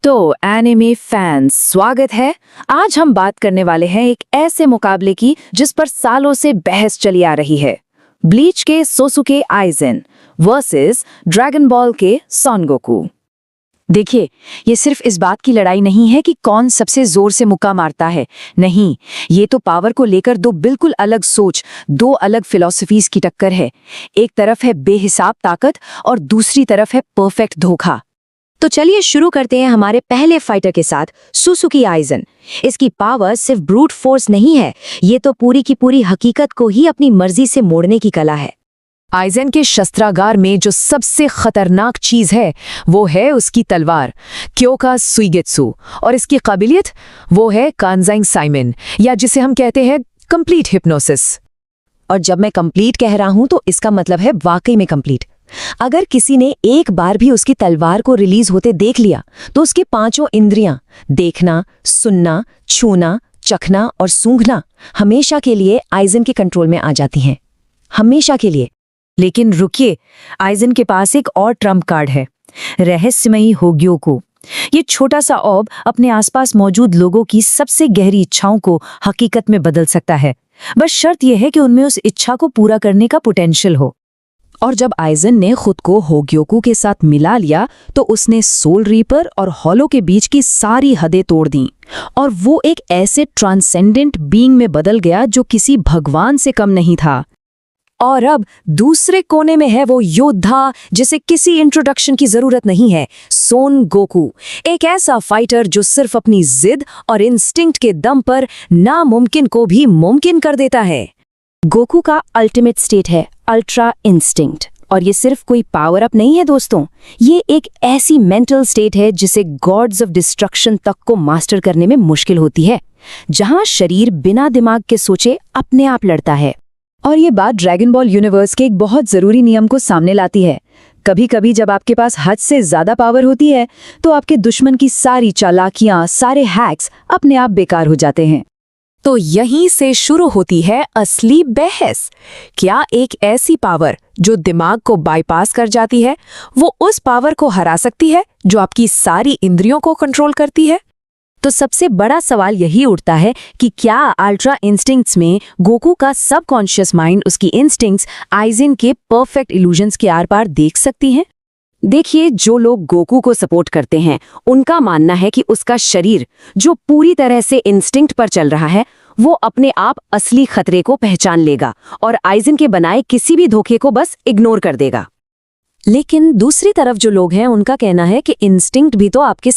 तो anime fans स्वागत है। आज हम बात करने वाले हैं एक ऐसे मुकाबले की जिस पर सालों से बहस चली आ रही है। ब्लीच के सोसुके आइज़न वर्सेस ड्रैगन बॉल के सन गोकू। देखिए, ये सिर्फ इस बात की लड़ाई नहीं है कि कौन सबसे जोर से मुक्का मारता है। नहीं, ये तो पावर को लेकर दो बिल्कुल अलग सोच, दो अलग फिलॉसफीज की टक्कर है। एक तरफ है बेहिसाब ताकत और दूसरी तरफ है परफेक्ट धोखा। तो चलिए शुरू करते हैं हमारे पहले फाइटर के साथ, सोसुके आइज़न। इसकी पावर सिर्फ ब्रूट फोर्स नहीं है, ये तो पूरी की पूरी हकीकत को ही अपनी मर्जी से मोड़ने की कला है। आइज़न के शस्त्रागार में जो सबसे खतरनाक चीज है वो है उसकी तलवार क्योका सुइगेत्सु, और इसकी काबिलियत वो है कांजाइंग साइमन, या जिसे हम कहते हैं कंप्लीट हिप्नोसिस। और जब मैं कंप्लीट कह रहा हूं तो इसका मतलब है वाकई में कंप्लीट। अगर किसी ने एक बार भी उसकी तलवार को रिलीज होते देख लिया तो उसकी पांचों इंद्रियां, देखना, सुनना, छूना, चखना और सूंघना, हमेशा के लिए आइज़न के कंट्रोल में आ जाती हैं। हमेशा के लिए। लेकिन रुकिए, आइज़न के पास एक और ट्रम्प कार्ड है, रहस्यमयी होग्योकू। ये छोटा सा ऑब अपने आसपास मौजूद लोगों की सबसे गहरी इच्छाओं को हकीकत में बदल सकता है। बस शर्त यह है कि उनमें उस इच्छा को पूरा करने का पोटेंशियल हो। और जब आइज़न ने खुद को होग्योकू के साथ मिला लिया तो उसने सोल रीपर और हॉलो के बीच की सारी हदें तोड़ दी, और वो एक ऐसे ट्रांसेंडेंट बीइंग में बदल गया जो किसी भगवान से कम नहीं था। और अब दूसरे कोने में है वो योद्धा जिसे किसी इंट्रोडक्शन की जरूरत नहीं है, सोन गोकू। एक ऐसा फाइटर जो सिर्फ अपनी जिद और इंस्टिंक्ट के दम पर नामुमकिन को भी मुमकिन कर देता है। गोकू का अल्टीमेट स्टेट है अल्ट्रा इंस्टिंक्ट, और ये सिर्फ कोई पावर अप नहीं है दोस्तों, ये एक ऐसी मेंटल स्टेट है जिसे गॉड्स ऑफ डिस्ट्रक्शन तक को मास्टर करने में मुश्किल होती है, जहां शरीर बिना दिमाग के सोचे अपने आप लड़ता है। और ये बात ड्रैगन बॉल यूनिवर्स के एक बहुत जरूरी नियम को सामने लाती है। कभी कभी जब आपके पास हद से ज्यादा पावर होती है तो आपके दुश्मन की सारी चालाकियां, सारे हैक्स अपने आप बेकार हो जाते हैं। तो यहीं से शुरू होती है असली बहस। क्या एक ऐसी पावर जो दिमाग को बाईपास कर जाती है वो उस पावर को हरा सकती है जो आपकी सारी इंद्रियों को कंट्रोल करती है? तो सबसे बड़ा सवाल यही उठता है कि क्या अल्ट्रा इंस्टिंक्ट्स में गोकू का सबकॉन्शियस माइंड उसकी इंस्टिंक्ट्स आइज़न के परफेक्ट इल्यूजन्स के आर पार देख सकती हैं? देखिए, जो लोग गोकू को सपोर्ट करते हैं उनका मानना है कि उसका शरीर जो पूरी तरह से इंस्टिंक्ट पर चल रहा है वो अपने आप असली खतरे को पहचान लेगा और आइज़न के बनाए किसी भी धोखे को बस इग्नोर कर देगा। लेकिन दूसरी तरफ जो लोग हैं उनका कहना है कि इंस्टिंक्ट भी तो आपके